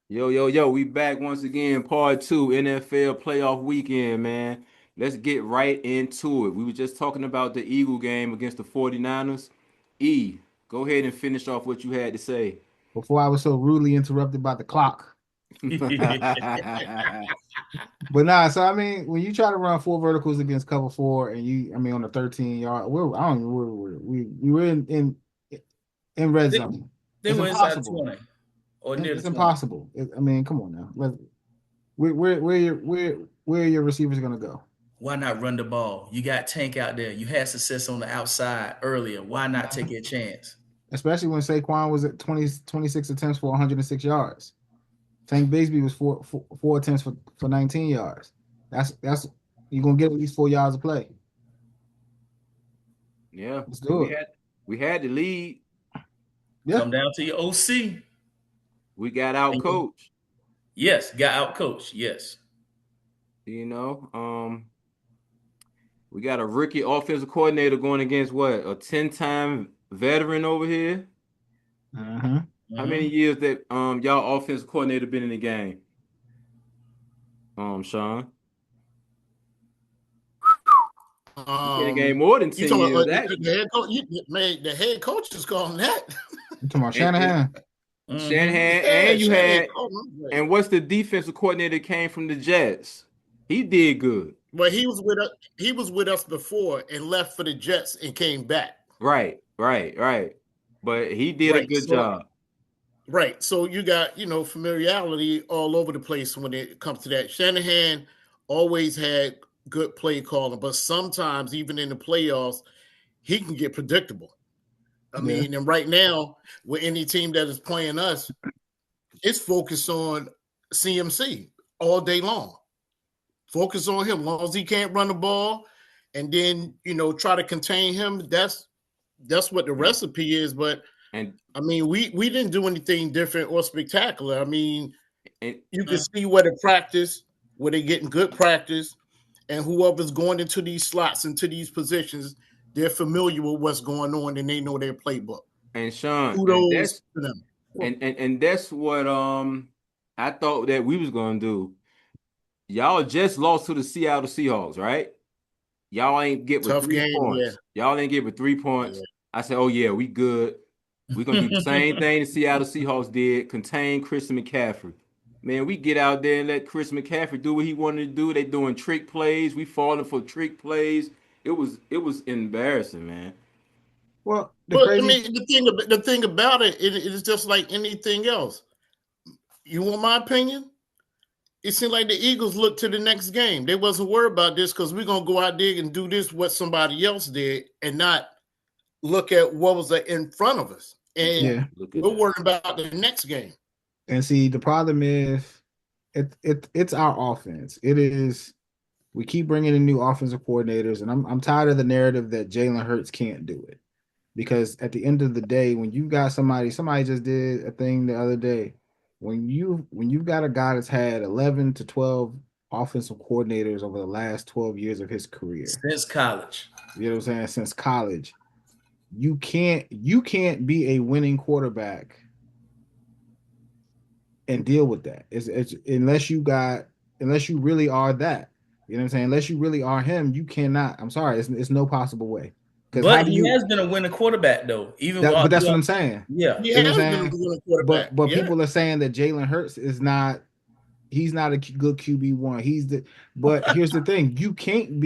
Yo, yo, yo, we back once again, part two, NFL playoff weekend, man. Let's get right into it. We were just talking about the Eagle game against the 49ers. E, go ahead and finish off what you had to say. Before I was so rudely interrupted by the clock. But nah, so I mean, when you try to run four verticals against cover four, and I mean, on the 13 yard, I don't know where we were in red They, zone. they It's were inside impossible. 20 or near the It's 20. impossible. I mean, come on now. Where are your receivers gonna go? Why not run the ball? You got Tank out there. You had success on the outside earlier. Why not take a chance? Especially when Saquon was at 26 attempts for 106 yards. Tank Bigsby was four attempts for 19 yards. That's you're gonna get at least 4 yards of play. Yeah, Let's and do it. we had the lead. Yeah. Come down to your OC. We got out And coach. yes, got out coach. Yes. You know, we got a rookie offensive coordinator going against what, a 10-time veteran over here. Uh-huh. How many hmm years that y'all offensive coordinator been in the game? Sean. He been in the game Um, more than you 10 talking about years, the actually. head coach? The head coach is calling that. You talking about And Shanahan? hmm Shanahan, Yeah, and you Shanahan had, calling that. and what's the defensive coordinator that came from the Jets? He did good. But he was with us. He was with us before and left for the Jets and came back. Right, right, right. But he did a Right. good job. So you got familiarity all over the place when it comes to that. Shanahan always had good play calling, but sometimes even in the playoffs, he can get predictable. I Yeah. mean, and right now, with any team that is playing us, it's focused on CMC all day long. Focus on him. As long as he can't run the ball, and then try to contain him. That's what the Yeah. recipe is. But And I mean, we didn't do anything different or spectacular. I mean, and you can see where the practice, where they're getting good practice, and whoever's going into these slots, into these positions, they're familiar with what's going on and they know their playbook. and Sean, and Kudos that's to them. and that's what I thought that we was gonna do. Y'all just lost to the Seattle Seahawks, right? Y'all ain't get with Tough three game, yeah. points. Y'all ain't get with three points. Yeah. I said, oh yeah, we good. We're gonna do the same thing the Seattle Seahawks did, contain Christian McCaffrey. Man, we get out there and let Chris McCaffrey do what he wanted to do. They doing trick plays. We falling for trick plays. It was embarrassing, man. Well, the But I crazy. mean, the thing about it is just like anything else. You want my opinion? It seemed like the Eagles looked to the next game. They wasn't worried about this because we're gonna go out there and do this what somebody else did, and not look at what was in front of us. You got And Yeah. to look at we're that. worried about the next game. And see, the problem is it's our offense. It is we keep bringing in new offensive coordinators, and I'm tired of the narrative that Jalen Hurts can't do it. Because at the end of the day, when you got somebody just did a thing the other day. When you've got a guy that's had 11 to 12 offensive coordinators over the last 12 years of his career, Since college. you know what I'm saying, since college, you can't be a winning quarterback and deal with that. It's unless you really are that. You know what I'm saying? Unless you really are him, you cannot. I'm sorry, it's no possible way. Because how But do he you has been a winning quarterback though. Even that? while But that's what I'm saying. yeah. He You know what has I'm been a saying? good But quarterback. but Yeah. people are saying that Jalen Hurts is not. He's not a good QB1. He's the. But here's the thing: you cannot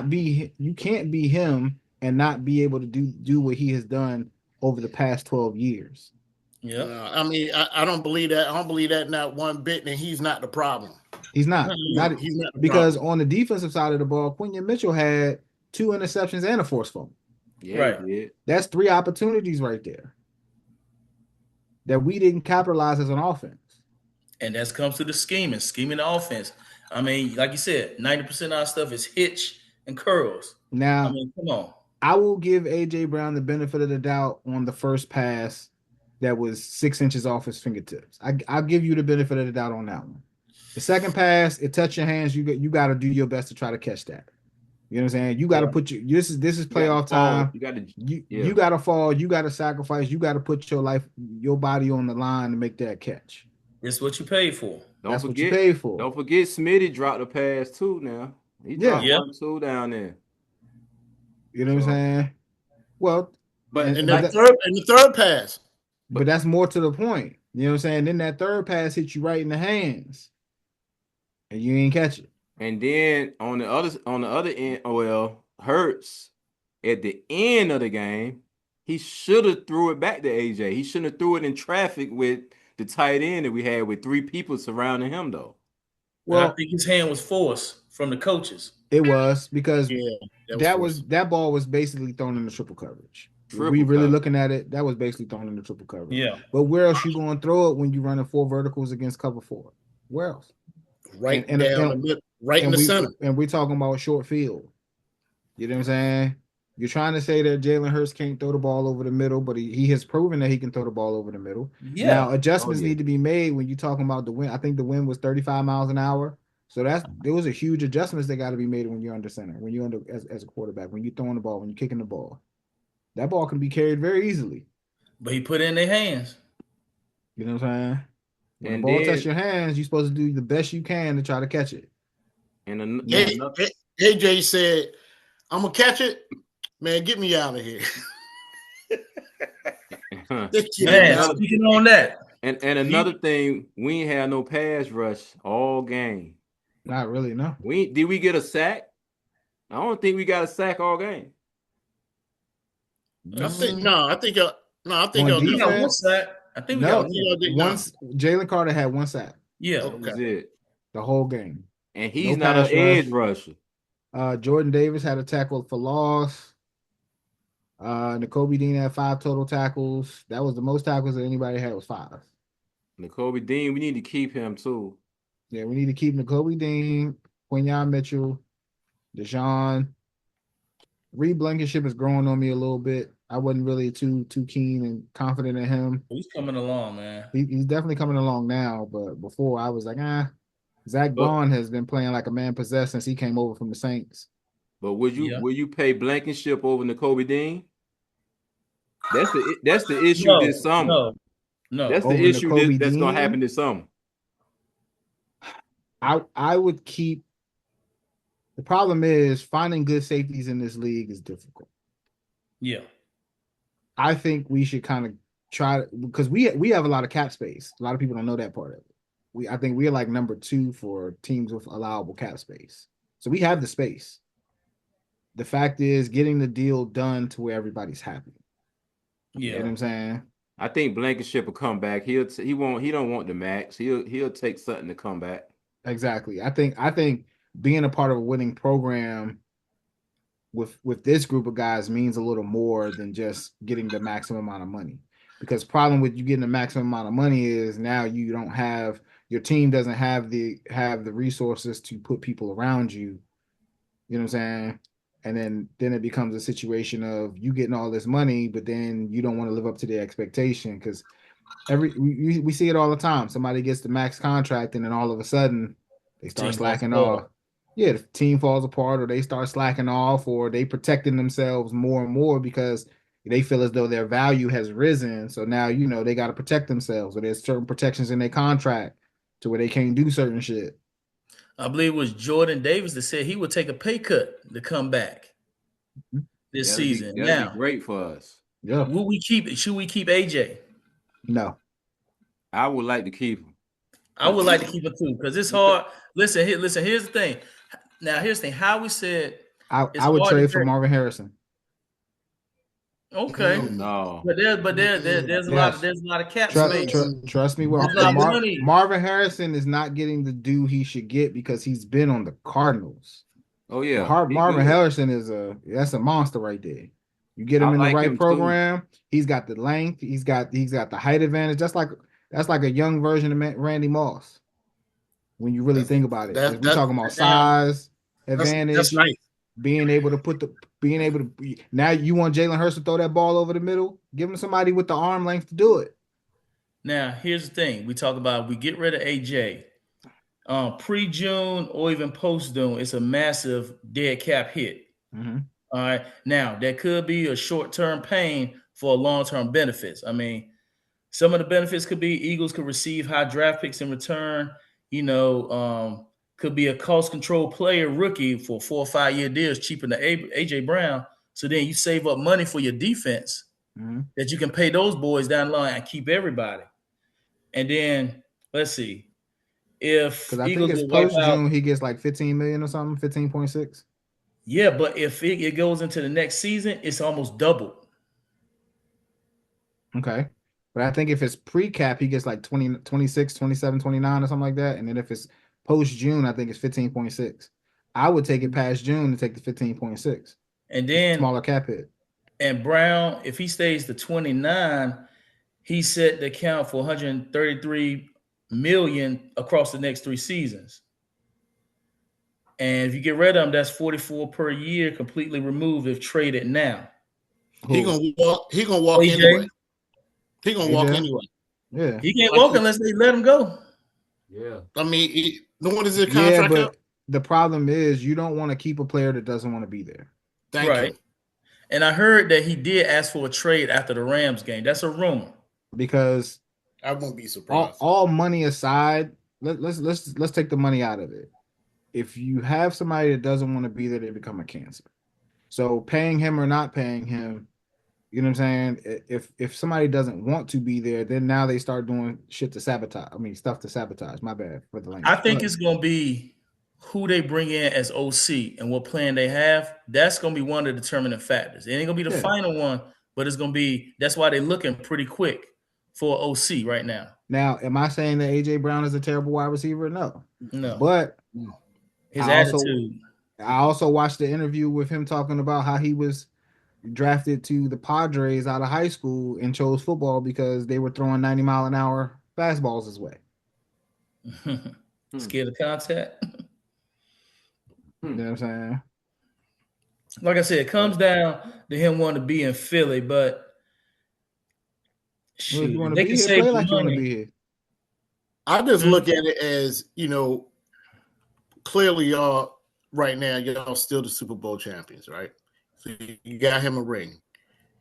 be you can't be him and not be able to do what he has done over the past 12 years. Yep. I mean, I don't believe that. I don't believe that not one bit. And he's not the problem. He's not not He's not the because problem. on the defensive side of the ball, Quinion Mitchell had two interceptions and a forced fumble. Yeah, he Right. did. That's three opportunities right there that we didn't capitalize as an offense. And that comes to the scheming the offense. I mean, like you said, 90% of our stuff is hitch and curls. I Now, mean, come on. I will give AJ Brown the benefit of the doubt on the first pass that was 6 inches off his fingertips. I'll give you the benefit of the doubt on that one. The second pass, it touched your hands. You got to do your best to try to catch that. You know what I'm saying? You got to put this is You gotta playoff fall. time. You got to. You got to fall. You got to sacrifice. You got to put your body on the line to make that catch. It's what you paid for. That's what you paid for. Don't forget, Smitty dropped a pass too. Now he dropped 1-2 down there. You know what I'm saying? Well, but in the third pass. But that's more to the point. You know what I'm saying? Then that third pass hit you right in the hands, and you ain't catch it. And then on the other end, Hurts at the end of the game, he should have threw it back to AJ. He shouldn't have threw it in traffic with the tight end that we had with 3 people surrounding him, though. Well, I think his hand was forced from the coaches. It was because that ball was basically thrown in the triple coverage. We really looking at it, that was basically thrown in the triple coverage. Yeah. But where else you going to throw it when you're running 4 verticals against cover 4? Where else? Right in the center. And we're talking about short field. You know what I'm saying? You're trying to say that Jalen Hurts can't throw the ball over the middle, but he has proven that he can throw the ball over the middle. Yeah. Now, adjustments need to be made when you're talking about the wind. I think the wind was 35 miles an hour. So there was a huge adjustments that got to be made when you're under center, when you're as a quarterback, when you're throwing the ball, when you're kicking the ball. That ball can be carried very easily. But he put it in their hands. You know what I'm saying? When the ball touches your hands, you're supposed to do the best you can to try to catch it. And AJ said, I'm going to catch it. Man, get me out of here. Man, speaking on that. And another thing, we ain't had no pass rush all game. Not really, no. Did we get a sack? I don't think we got a sack all game. I think y'all we got one sack. I think we got one. Jalen Carter had 1 sack. Yeah, that was it. The whole game. And he's not an edge rusher. Jordan Davis had a tackle for loss. Nakobe Dean had 5 total tackles. That was the most tackles that anybody had was 5. Nakobe Dean, we need to keep him too. Yeah, we need to keep Nakobe Dean, Quinyon Mitchell, Deshaun. Reed Blankenship is growing on me a little bit. I wasn't really too keen and confident in him. He's coming along, man. He's definitely coming along now, but before I was like, Zach Braun has been playing like a man possessed since he came over from the Saints. But will you pay Blankenship over Nakobe Dean? That's the issue this summer. No. That's the issue that's gonna happen this summer. I would keep. The problem is finding good safeties in this league is difficult. Yeah. I think we should kind of try to, because we have a lot of cap space. A lot of people don't know that part of it. I think we're like number 2 for teams with allowable cap space. So we have the space. The fact is getting the deal done to where everybody's happy. Yeah. You know what I'm saying? I think Blankenship will come back. He don't want the max. He'll take something to come back. Exactly. I think being a part of a winning program with this group of guys means a little more than just getting the maximum amount of money. Because the problem with you getting the maximum amount of money is now you don't have, your team doesn't have the resources to put people around you. You know what I'm saying? And then it becomes a situation of you getting all this money, but then you don't want to live up to the expectation, because we see it all the time. Somebody gets the max contract and then all of a sudden they start slacking off. Yeah, the team falls apart, or they start slacking off, or they protecting themselves more and more because they feel as though their value has risen. So now, they got to protect themselves, or there's certain protections in their contract to where they can't do certain shit. I believe it was Jordan Davis that said he would take a pay cut to come back this season. That'd be great for us. Yeah. Should we keep AJ? No. I would like to keep him. I would like to keep it too, because it's hard. Listen, here's the thing. Now, here's the thing. How we said I would trade for Marvin Harrison. Okay. No. But there's a lot of cap space. Trust me. Marvin Harrison is not getting the due he should get because he's been on the Cardinals. Oh yeah. Marvin Harrison that's a monster right there. You get him in the right program. Too. He's got the length. He's got the height advantage. That's like a young version of Randy Moss. When you really think about it, we're talking about size advantage. That's nice. Being able to now you want Jalen Hurts to throw that ball over the middle, give him somebody with the arm length to do it. Now, here's the thing. We talk about, we get rid of AJ. pre-June or even post-June, it's a massive dead cap hit. Mm-hmm. All right. Now, that could be a short-term pain for long-term benefits. I mean, some of the benefits could be Eagles could receive high draft picks in return. Could be a cost control player rookie for 4 or 5 year deals cheaper than AJ Brown. So then you save up money for your defense that you can pay those boys down the line and keep everybody. And then let's see. If Because I think Eagles it's get wiped post June, out, he gets like 15 million or something, 15.6. yeah, but if it goes into the next season, it's almost doubled. Okay. But I think if it's pre-cap, he gets like 20, 26, 27, 29 or something like that. And then if it's post-June, I think it's 15.6. I would take it past June to take the 15.6. And then Smaller cap hit. And Brown, if he stays to 29, he set the count for 133 million across the next 3 seasons. And if you get rid of him, that's 44 per year, completely removed if traded now. He gonna walk. He gonna walk AJ? anyway. He gonna walk AJ? anyway. Yeah. He can't walk unless they let him go. Yeah. I mean, when is his Yeah, contract but up? the problem is you don't want to keep a player that doesn't want to be there. Thank Right. you. And I heard that he did ask for a trade after the Rams game. That's a rumor. Because I won't be surprised. all money aside, let's take the money out of it. If you have somebody that doesn't want to be there, they become a cancer. So paying him or not paying him, you know what I'm saying? If somebody doesn't want to be there, then now they start doing shit to sabotage. I mean, stuff to sabotage. My bad for the language. I think it's going to be who they bring in as OC and what plan they have. That's going to be one of the determining factors. It ain't going to be the final one, but it's going to be – that's why they're looking pretty quick for OC right now. Now, am I saying that A.J. Brown is a terrible wide receiver? No. But his attitude. I also watched the interview with him talking about how he was drafted to the Padres out of high school and chose football because they were throwing 90-mile-an-hour fastballs his way. Scared of contact. You know what I'm saying? Like I said, it comes down to him wanting to be in Philly, but shoot, well, they can save like money. I just look at it as, clearly y'all right now, y'all still the Super Bowl champions, right? So you got him a ring.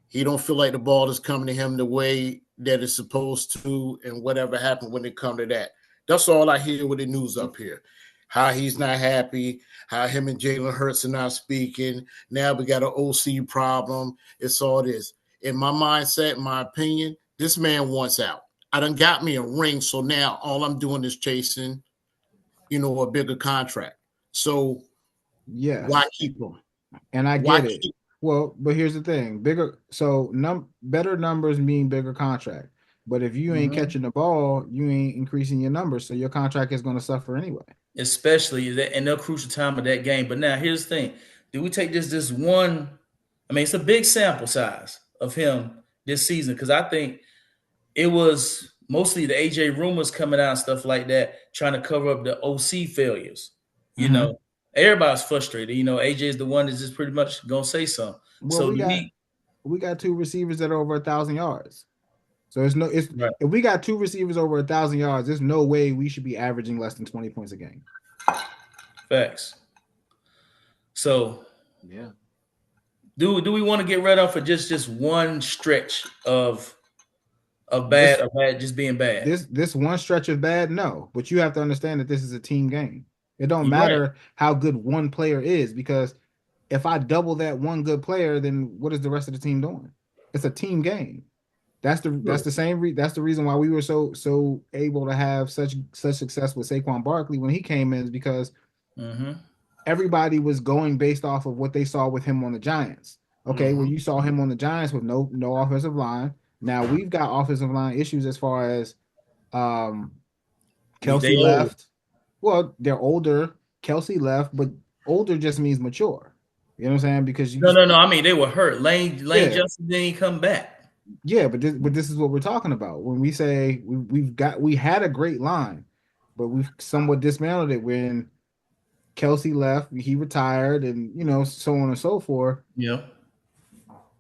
He don't feel like the ball is coming to him the way that it's supposed to, and whatever happened when it come to that. That's all I hear with the news up here. How he's not happy, how him and Jalen Hurts are not speaking. Now we got an OC problem. It's all this. In my mindset, in my opinion, this man wants out. I done got me a ring, so now all I'm doing is chasing, a bigger contract. So yeah, why keep him? And I get it. Well, but here's the thing: better numbers mean bigger contract. But if you ain't catching the ball, you ain't increasing your numbers, so your contract is going to suffer anyway. Especially in the crucial time of that game. But now here's the thing: do we take this one? I mean, it's a big sample size of him this season because I think it was mostly the AJ rumors coming out and stuff like that, trying to cover up the OC failures. Everybody's frustrated. AJ is the one that's just pretty much gonna say something. Well, so we got 2 receivers that are over 1,000 yards. So if we got 2 receivers over 1,000 yards, there's no way we should be averaging less than 20 points a game. Facts. So yeah, do we want to get rid of for just one stretch of bad just being bad? This one stretch of bad, no. But you have to understand that this is a team game. It don't matter how good one player is, because if I double that one good player, then what is the rest of the team doing? It's a team game. That's the reason why we were so able to have such success with Saquon Barkley when he came in, is because everybody was going based off of what they saw with him on the Giants. Okay, well, you saw him on the Giants with no offensive line. Now we've got offensive line issues as far as Kelsey left. Well, they're older. Kelsey left, but older just means mature. You know what I'm saying? Because no. I mean, they were hurt. Lane Johnson didn't come back. Yeah, but this is what we're talking about when we say we had a great line, but we've somewhat dismantled it when Kelsey left. He retired, and so on and so forth. Yeah.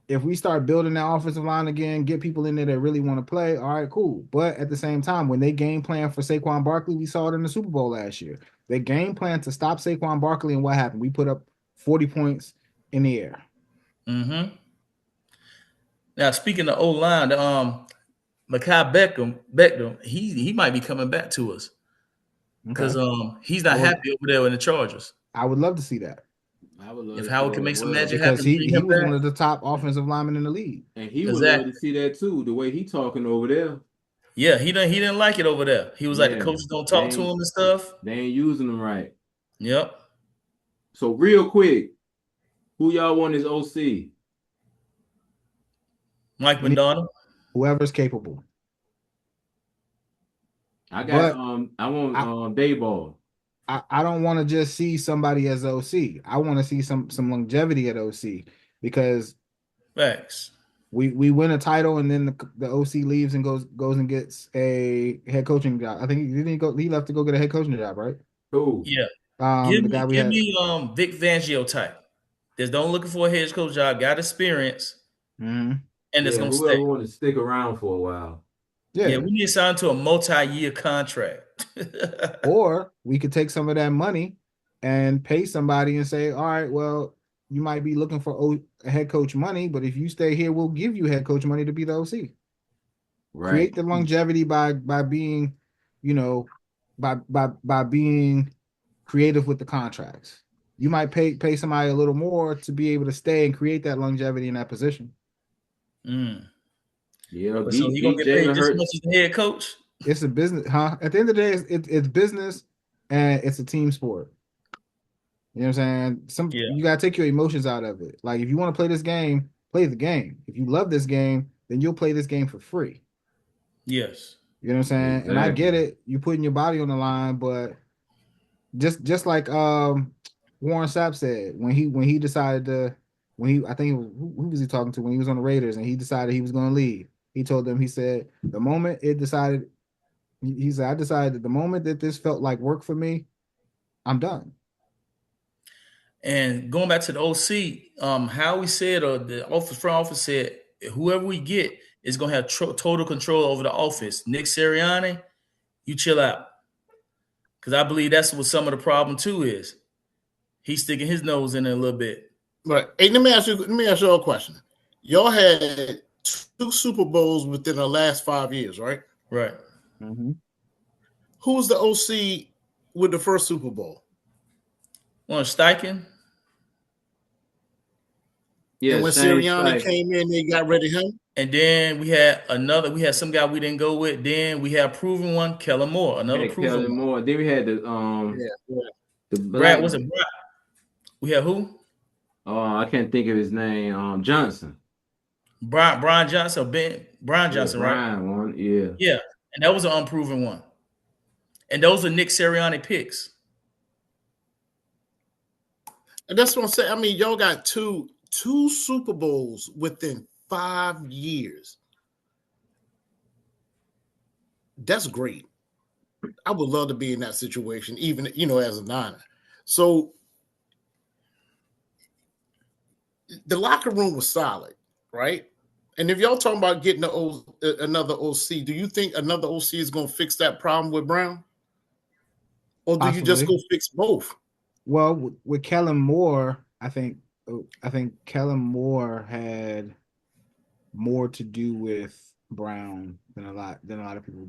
if we start building that offensive line again, get people in there that really want to play, all right, cool. But at the same time, when they game plan for Saquon Barkley, we saw it in the Super Bowl last year. They game plan to stop Saquon Barkley, and what happened? We put up 40 points in the air. Mm-hmm. Now, speaking of O-line, Mekhi Beckham, he might be coming back to us because he's not happy over there in the Chargers. I would love to see that. I would love If to Howard see can that make as some well. magic Because happen, he was one of the top offensive linemen in the league. And he would love to see that too, the way he talking over there. Yeah, he didn't like it over there. He was like, the coaches don't talk to him and stuff. They ain't using him right. Yep. So real quick, who y'all want as OC? Mike Madonna. Whoever's capable. I want Dayball. I don't want to just see somebody as OC. I want to see some longevity at OC because facts. We win a title and then the OC leaves and goes and gets a head coaching job. I think he left to go get a head coaching job, right? Who? Yeah. Give me Vic Fangio type. There's don't looking for a head coach job, got experience, and it's gonna stay. Whoever want to stick around for a while. Yeah, we need to sign to a multi-year contract. Or we could take some of that money and pay somebody and say, all right, well, you might be looking for a head coach money, but if you stay here, we'll give you head coach money to be the OC. Right. Create the longevity by being, by being creative with the contracts. You might pay somebody a little more to be able to stay and create that longevity in that position. Yeah, so he gonna get paid this much as the head coach? It's a business, huh? At the end of the day, it's business and it's a team sport. You know what I'm saying? You gotta take your emotions out of it. Like if you want to play this game, play the game. If you love this game, then you'll play this game for free. Yes. You know what I'm saying? Exactly. And I get it. You putting your body on the line, but just like Warren Sapp said when he decided to I think who was he talking to when he was on the Raiders and he decided he was going to leave. He told them, he said, the moment it decided, he said, I decided that the moment that this felt like work for me, I'm done. And going back to the OC, how we said, or the front office said, whoever we get is going to have total control over the offense. Nick Sirianni, you chill out. Because I believe that's what some of the problem too is. He's sticking his nose in there a little bit. Right. Hey, let me ask you a question. Y'all had 2 Super Bowls within the last 5 years, right? Right. Mm-hmm. Who's the OC with the first Super Bowl? Steichen. Yeah. And when Sirianni came in, they got rid of him. And then we had some guy we didn't go with. Then we had a proven one, Kellen Moore, another proven Kellen Moore. Then we had the Brad, was it Brad? We had who? I can't think of his name. Johnson. Brian Johnson, Brian Johnson, right? Brian one, yeah. Yeah, and that was an unproven one. And those are Nick Sirianni picks. And that's what I'm saying. I mean, y'all got two Super Bowls within 5 years. That's great. I would love to be in that situation, even as a Niner. So the locker room was solid, right? And if y'all talking about getting another OC, do you think another OC is going to fix that problem with Brown? Or do you just go fix both? Well, with Kellen Moore, I think Kellen Moore had more to do with Brown than a lot of people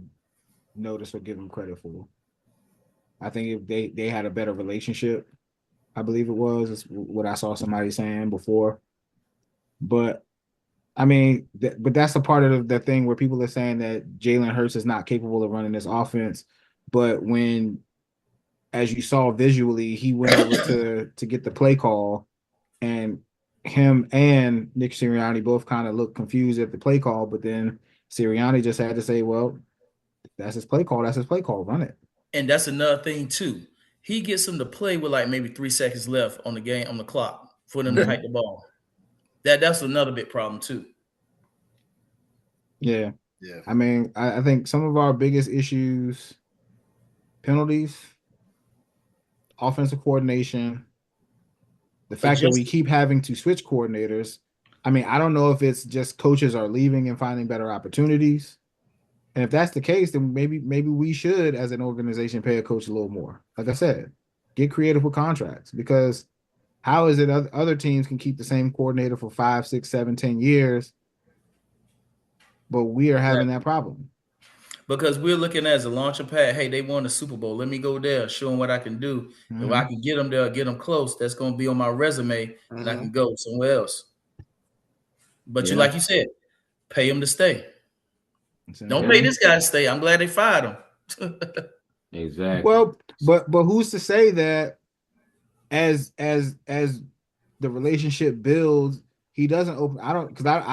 notice or give him credit for. I think if they had a better relationship, I believe it was, is what I saw somebody saying before. But I mean, but that's a part of the thing where people are saying that Jalen Hurts is not capable of running this offense. But when, as you saw visually, he went over to get the play call, and him and Nick Sirianni both kind of looked confused at the play call. But then Sirianni just had to say, well, that's his play call. That's his play call. Run it. And that's another thing too. He gets them to play with like maybe 3 seconds left on the clock for them to hike the ball. That's another big problem too. Yeah. I mean, I think some of our biggest issues, penalties, offensive coordination, the fact that we keep having to switch coordinators, I mean, I don't know if it's just coaches are leaving and finding better opportunities. And if that's the case, then maybe we should, as an organization, pay a coach a little more. Like I said, get creative with contracts, because how is it other teams can keep the same coordinator for 5, 6, 7, 10 years, but we are having that problem? Because we're looking as a launching pad. Hey, they won the Super Bowl. Let me go there, show them what I can do. If I can get them there, get them close, that's going to be on my resume, and I can go somewhere else. But you, like you said, pay him to stay. Don't pay this guy to stay. I'm glad they fired him. Exactly. Well, but who's to say that as the relationship builds, he doesn't open? I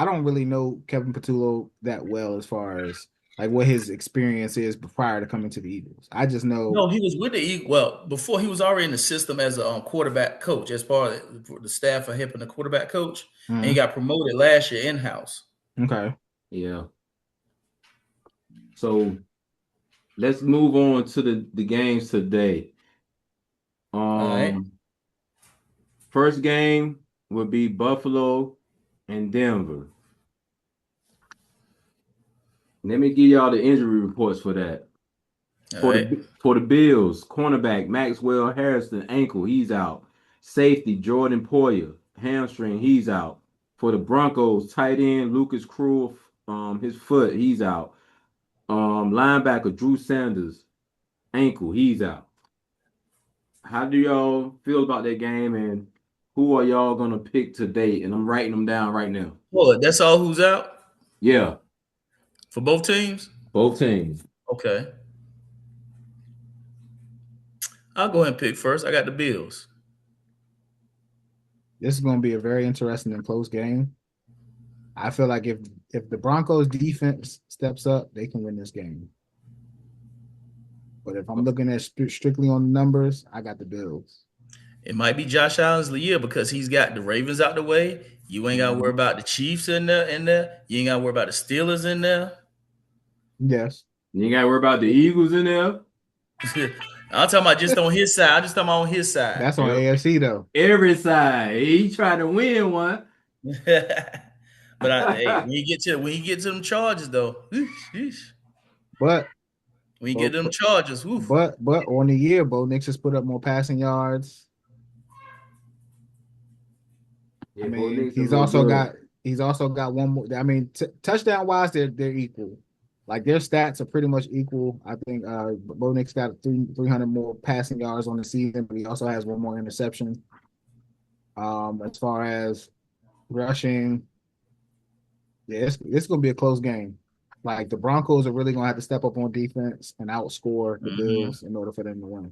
don't really know Kevin Patullo that well as far as like what his experience is prior to coming to the Eagles. I just know. No, he was with the Eagles. Well, before he was already in the system as a quarterback coach, as part of the staff of helping the quarterback coach, and he got promoted last year in-house. Okay. Yeah. So let's move on to the games today. All right. First game will be Buffalo and Denver. Let me give y'all the injury reports for that. For the Bills, cornerback Maxwell Harrison, ankle, he's out. Safety Jordan Poyer, hamstring, he's out. For the Broncos, tight end Lucas Krull, his foot, he's out. Linebacker Drew Sanders, ankle, he's out. How do y'all feel about that game, and who are y'all gonna pick today? And I'm writing them down right now. Well, that's all who's out? Yeah. For both teams? Both teams. Okay. I'll go ahead and pick first. I got the Bills. This is going to be a very interesting and close game. I feel like if the Broncos defense steps up, they can win this game. But if I'm looking at strictly on the numbers, I got the Bills. It might be Josh Allen's year because he's got the Ravens out the way. You ain't got to worry about the Chiefs in there. You ain't got to worry about the Steelers in there. Yes. You ain't got to worry about the Eagles in there. I'm talking about just on his side. I'm just talking about on his side. That's on AFC though. Every side. He trying to win one. But when you get to them charges though, but when you get them charges, but on the year, Bo Nix has put up more passing yards. Yeah, I mean, he's also got one more. I mean, touchdown wise, they're equal. Like their stats are pretty much equal. I think Bo Nix got 300 more passing yards on the season, but he also has one more interception. As far as rushing, yeah, it's going to be a close game. Like the Broncos are really going to have to step up on defense and outscore the Bills in order for them to win.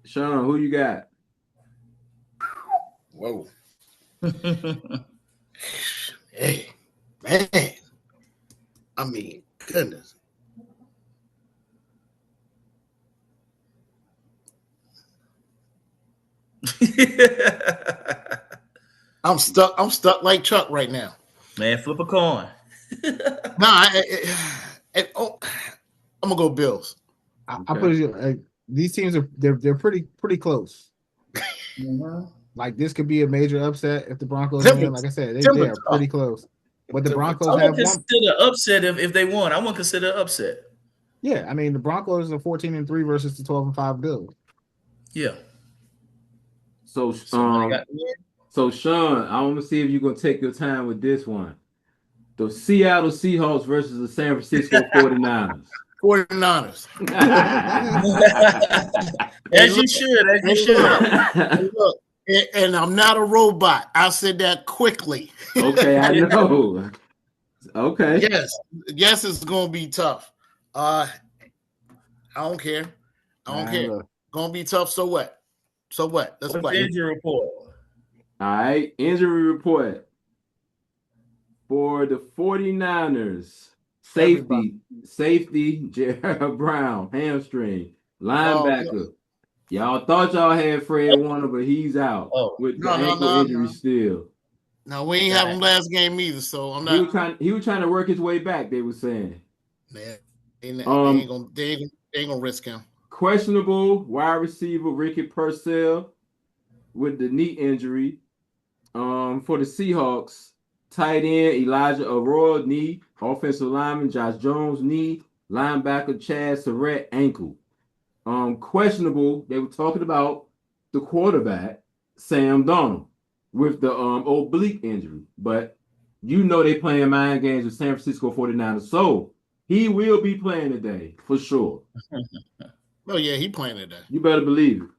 Sean, who you got? Whoa. Hey, man. I mean, goodness. I'm stuck like Chuck right now. Man, flip a coin. I'm gonna go Bills. I put it, these teams are they're pretty close. Like this could be a major upset if the Broncos win. Like I said, they are pretty close. But the Broncos I have wouldn't consider upset if they won. I wouldn't consider upset. Yeah, I mean the Broncos are 14-3 versus the 12-5 Bills. Yeah. So Sean, I want to see if you're gonna take your time with this one. The Seattle Seahawks versus the San Francisco 49ers. 49ers. As you should. Look, and I'm not a robot. I said that quickly. Okay, I know. Okay. Yes, it's gonna be tough. I don't care. Gonna be tough. So what? Let's play. Injury report. All right, injury report for the 49ers. Safety, Jared Brown, hamstring. Linebacker. Y'all thought y'all had Fred Warner, but he's out with the ankle injury still. No, we ain't have him last game either, so I'm not. He was trying to work his way back. They were saying. Man, they ain't gonna risk him. Questionable wide receiver Ricky Purcell with the knee injury. For the Seahawks, Tight end Elijah Aurora, knee. Offensive lineman Josh Jones, knee. Linebacker Chad Surratt, ankle. Questionable. They were talking about the quarterback Sam Darnold with the oblique injury, but you know they playing mind games with San Francisco 49ers, so he will be playing today for sure. Oh yeah, he playing today. You better believe it.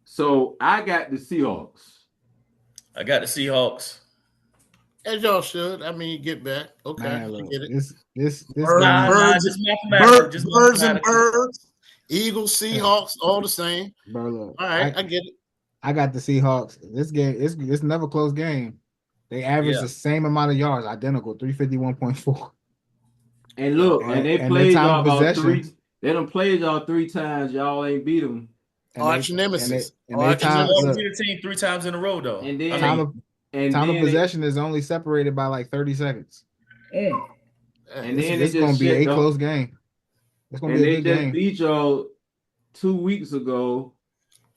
So I got the Seahawks. I got the Seahawks. As y'all should. I mean, get back. Okay, Man, I look, get it. this Birds, Nah, birds, just mathematical. Just birds and mathematical. birds. Eagles, Seahawks, all the same. bro. Look, All right, I get it. I got the Seahawks. This game, it's never a close game. They average Yeah. the same amount of yards, identical, 351.4. And look, And- and they and played the time y'all of about possession- three. They done played y'all 3 times. Y'all ain't beat them. And Arch they- nemesis. and they Arch time- Only look, beat the team 3 times in a row, though. And then- I Time mean, of And time then of possession is only separated by like 30 seconds. And This then is they going just to be a shut close game. It's going and to be a they good just game. beat y'all 2 weeks ago,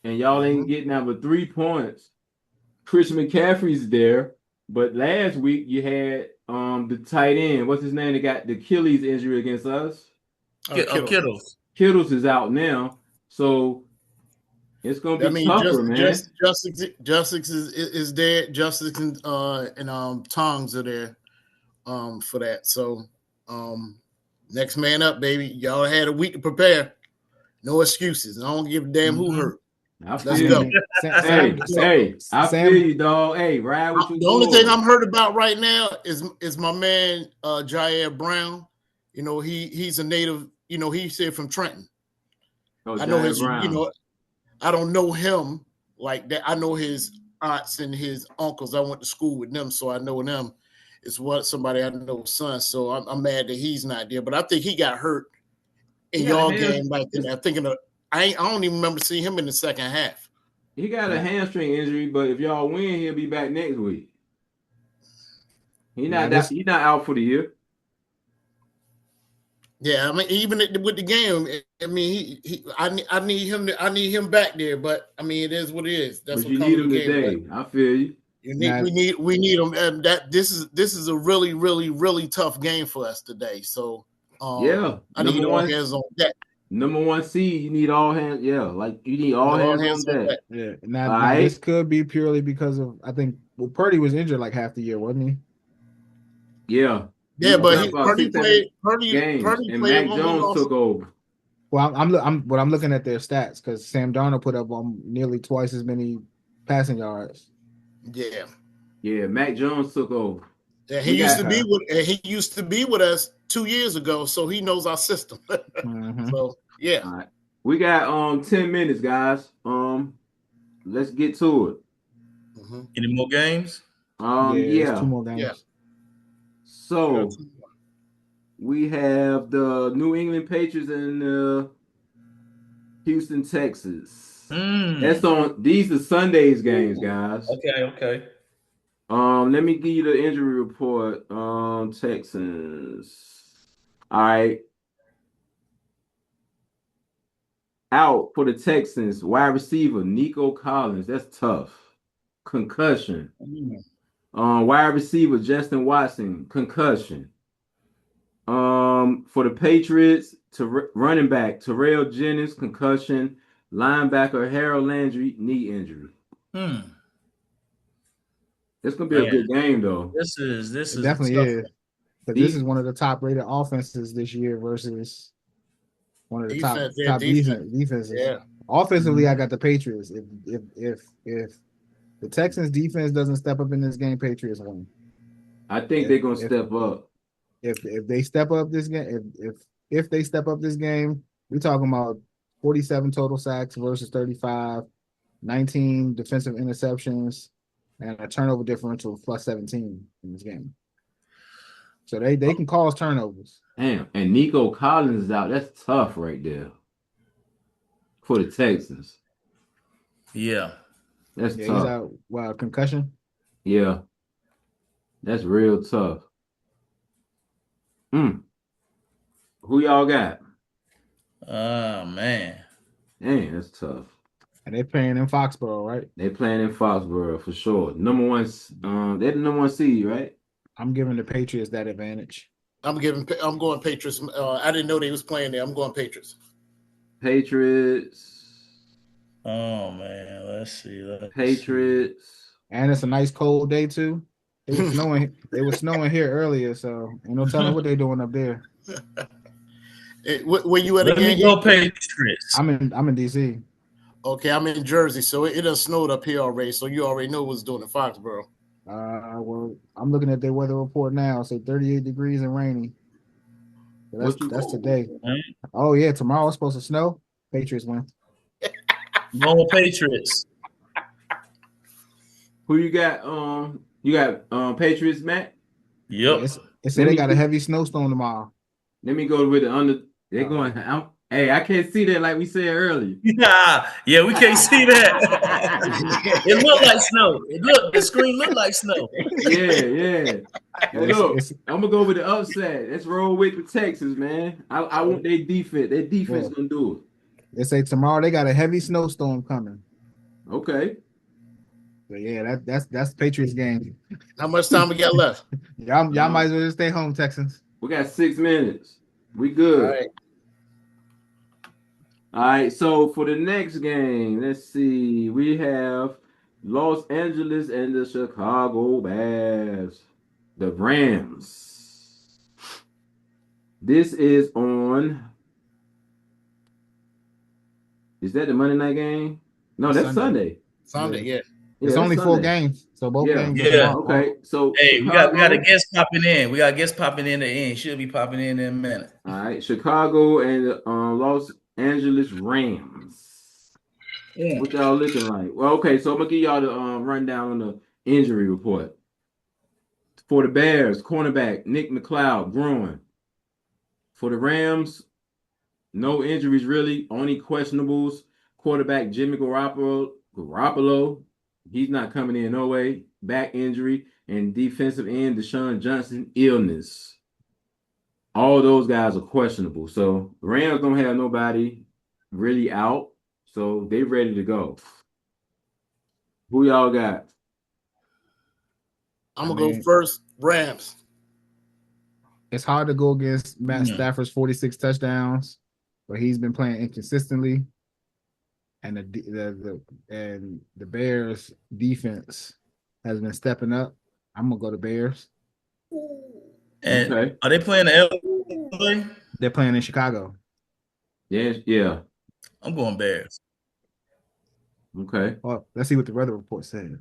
and y'all Mm-hmm. ain't getting out but 3 points. Christian McCaffrey's there, but last week you had the tight end. What's his name? They got the Achilles injury against us. Kittles. Kittles is out now, so it's gonna be I mean, tougher, man. Justice is there. Justice and Tongs are there for that. So next man up, baby. Y'all had a week to prepare. No excuses. I don't give a damn who hurt. I Let's feel go. you. Sam- I Sam- feel you, dog. Hey, ride with you. The only thing I'm hurt about right now is my man Jair Brown. You know, he's a native. You know, he's here from Trenton. I know his. Brown. You know, I don't know him like that. I know his aunts and his uncles. I went to school with them, so I know them. It's what somebody I know son. So I'm mad that he's not there. But I think he got hurt in He got y'all a game. Like I'm thinking of. I don't even remember seeing him in the second half. He got a hamstring injury, but if y'all win, he'll be back next week. He's not out for the year. Yeah, I mean, even with the game, I mean, I need him back there. But I mean, it is what it is. That's But what you comes need with him the game. today. I feel you. We need him, and that this is a really, really, really tough game for us today. So Yeah, I need all hands on deck. Number 1 seed, you need all hands. Yeah, like you need all hands on deck. Yeah. Now this could be purely because of Purdy was injured like half the year, wasn't he? Yeah. Yeah, but Purdy played games, Purdy and played Mac Jones took over. Well, I'm looking at their stats because Sam Darnold put up nearly twice as many passing yards. Yeah, Mac Jones took over. Yeah, he used to be with us 2 years ago, so he knows our system. Mm-hmm. So yeah. All right. We got 10 minutes, guys. Let's get to it. Mm-hmm. Any more games? It's 2 more games. Yeah. So we have the New England Patriots and Houston, Texas. That's on. These are Sunday's games, guys. Okay. Let me give you the injury report. Texans. All right. Out for the Texans, wide receiver Nico Collins. That's tough. Concussion. Wide receiver Justin Watson. Concussion. For the Patriots, running back Terrell Jennings. Concussion. Linebacker Harold Landry. Knee injury. It's gonna be a good game, though. This is It definitely is. But this is one of the top rated offenses this year versus one of the top defenses. Yeah. Offensively, I got the Patriots. If the Texans defense doesn't step up in this game, Patriots win. I think they're gonna step up. If they step up this game, if they step up this game, we're talking about 47 total sacks versus 35, 19 defensive interceptions, and a turnover differential of plus 17 in this game. So they can cause turnovers. Damn, and Nico Collins is out. That's tough right there for the Texans. Yeah. That's He's tough. out. Wow, concussion. Yeah, that's real tough. Who y'all got? Oh man. Dang, that's tough. And they playing in Foxborough, right? They playing in Foxborough for sure. Number one, they're the number one seed, right? I'm giving the Patriots that advantage. I'm going Patriots. I didn't know they was playing there. I'm going Patriots. Patriots. Oh man, let's see. Patriots. And it's a nice cold day too. It was snowing. It was snowing here earlier, so ain't no telling what they're doing up there. Where you at Let again? me go Patriots. I'm in DC. Okay, I'm in Jersey, so it done snowed up here already. So you already know what's doing in Foxborough. Well, I'm looking at their weather report now. Say 38 degrees and rainy. So that's today. Oh yeah, tomorrow it's supposed to snow. Patriots win. Go Patriots. Who you got? You got Patriots, Matt. Yep. It said they got a heavy snowstorm tomorrow. Let me go with the under. They're going. Hey, I can't see that like we said earlier. Yeah, we can't see that. It looked like snow. The screen looked like snow. Yeah. Look, I'm gonna go with the upset. Let's roll with the Texans, man. I want their defense. Their defense gonna do it. They say tomorrow they got a heavy snowstorm coming. Okay. So yeah, that's Patriots game. How much time we got left? Y'all might as well just stay home, Texans. We got 6 minutes. We good. All right. So for the next game, let's see. We have Los Angeles and the Chicago Bears. The Rams. This is on. Is that the Monday night game? No, that's Sunday. Sunday, yeah. It's only Sunday. 4 games, so both games. Yeah. Okay. So hey, Chicago, we got a guest popping in. We got a guest popping in the end. Should be popping in a minute. All right, Chicago and Los Angeles Rams. Yeah. What y'all looking like? Well, okay. So I'm gonna give y'all the rundown on the injury report. For the Bears, cornerback Nick McLeod, groin. For the Rams, no injuries really, only questionables. Quarterback Jimmy Garoppolo, he's not coming in no way. Back injury, and defensive end Deshaun Johnson, illness. All those guys are questionable. So the Rams don't have nobody really out, so they ready to go. Who y'all got? I'm gonna go first. Rams. It's hard to go against Matt Stafford's 46 touchdowns, but he's been playing inconsistently, and the Bears defense has been stepping up. I'm gonna go to Bears. And are they playing the LA? They're playing in Chicago. Yeah. I'm going Bears. Okay. Well, let's see what the weather report says.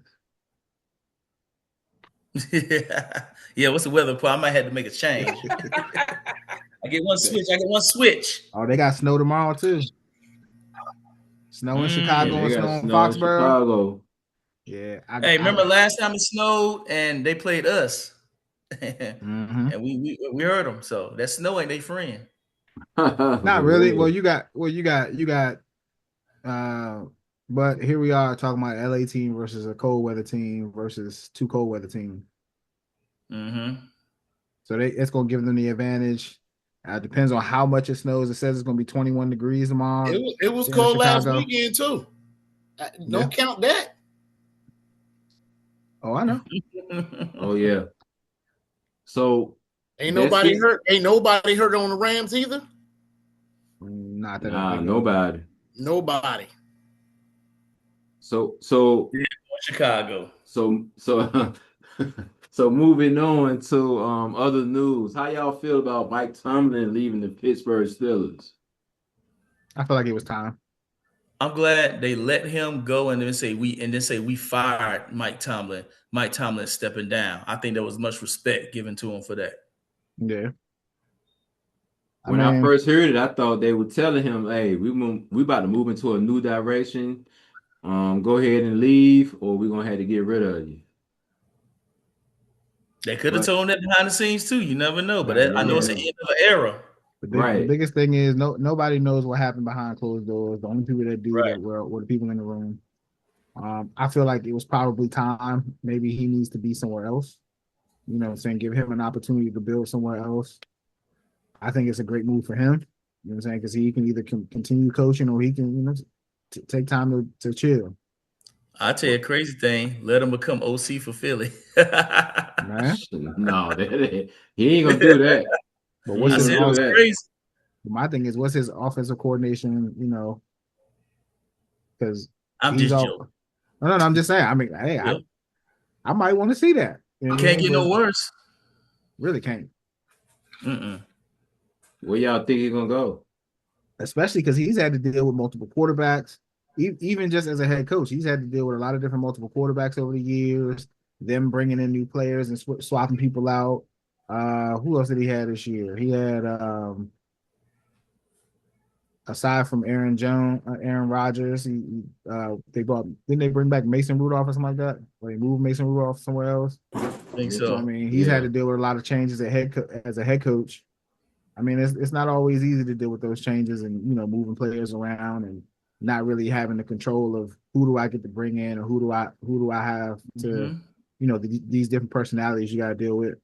Yeah, what's the weather report? I might have to make a change. I get one switch. Oh, they got snow tomorrow too. Snow in Chicago and snow in Foxborough. Chicago. Yeah. Remember last time it snowed and they played us, and we heard them. So that snow ain't their friend. Not really. Well, you got. But here we are talking about LA team versus a cold weather team versus 2 cold weather teams. So it's gonna give them the advantage. Depends on how much it snows. It says it's gonna be 21 degrees tomorrow. It was cold last weekend too. Don't count that. Oh, I know. Oh yeah. So ain't nobody hurt. Ain't nobody hurt on the Rams either. Not that. Nobody. So Chicago. So moving on to other news. How y'all feel about Mike Tomlin leaving the Pittsburgh Steelers? I feel like it was time. I'm glad they let him go and then say we fired Mike Tomlin. Mike Tomlin stepping down. I think there was much respect given to him for that. Yeah. When I first heard it, I thought they were telling him, "Hey, we about to move into a new direction. Go ahead and leave, or we're gonna have to get rid of you." They could have told him that behind the scenes too. You never know, but I know it's the end of an era. The biggest thing is nobody knows what happened behind closed doors. The only people that do that were the people in the room. I feel like it was probably time. Maybe he needs to be somewhere else. You know what I'm saying? Give him an opportunity to build somewhere else. I think it's a great move for him. You know what I'm saying? Because he can either continue coaching or he can, take time to chill, I tell you a crazy thing. Let him become OC for Philly. man. No, he ain't gonna do that. But He what's ain't I his said gonna it do was that. crazy. my thing is what's his offensive coordination? Because I'm he's just all. joking. No, I'm just saying. I mean, hey, Yeah. I might want to see that. You know what I Can't mean? get no But worse. really can't, Where y'all think he gonna go? especially because he's had to deal with multiple quarterbacks. Even just as a head coach, he's had to deal with a lot of different multiple quarterbacks over the years. Them bringing in new players and swapping people out. Who else did he have this year? He had aside from Aaron Rodgers, they didn't they bring back Mason Rudolph or something like that? Or they moved Mason Rudolph somewhere else? I think So so. I mean, he's had to deal with a lot of changes as a head coach. I mean, it's not always easy to deal with those changes and moving players around and not really having the control of who do I get to bring in or who do I have to these different personalities you got to deal with.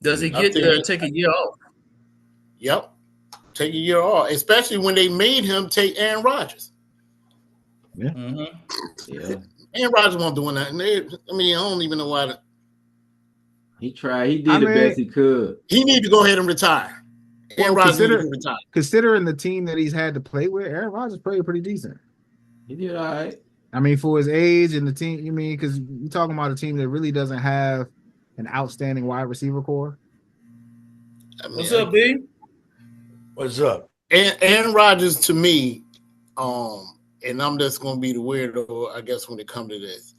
Does he I get think- take a year off? Yep. Take a year off, especially when they made him take Aaron Rodgers. Yeah. Aaron Rodgers won't do nothing. I don't even know why. He tried. He did the best he could. He need to go ahead and retire. Aaron Rodgers need to retire. Considering the team that he's had to play with, Aaron Rodgers played pretty decent. He did all right. I mean, for his age and the team, because you're talking about a team that really doesn't have an outstanding wide receiver core. What's up, B? What's up? Aaron Rodgers to me, and I'm just gonna be the weirdo, I guess, when it comes to this.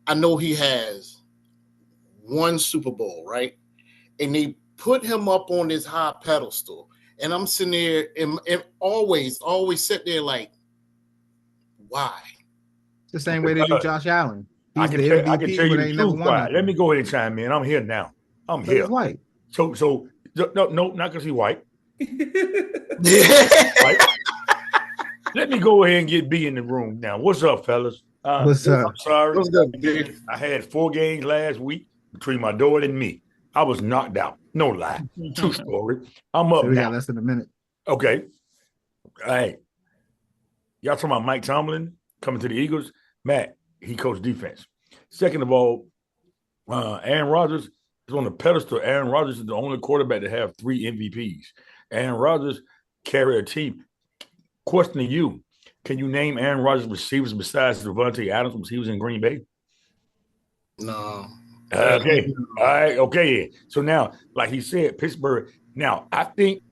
I know he has one Super Bowl, right? And they put him up on this high pedestal. And I'm sitting there and always sit there like, why? The same way they do Josh Allen. I can tell you the truth. Why? Let me go ahead and chime in. I'm here now. I'm here. He's white. So no, not because he's white. Right? Let me go ahead and get B in the room now. What's up, fellas? What's up? I'm sorry. What's up, dude? I had 4 games last week between my daughter and me. I was knocked out. No lie. True story. I'm up So we now. got less than a minute. Okay. All right. Y'all talking about Mike Tomlin coming to the Eagles? Matt, he coached defense. Second of all, Aaron Rodgers is on the pedestal. Aaron Rodgers is the only quarterback to have 3 MVPs. Aaron Rodgers carry a team. Question to you. Can you name Aaron Rodgers receivers besides Devontae Adams when he was in Green Bay? No. Okay. All right. Okay. So now, like he said, Pittsburgh. Now, I think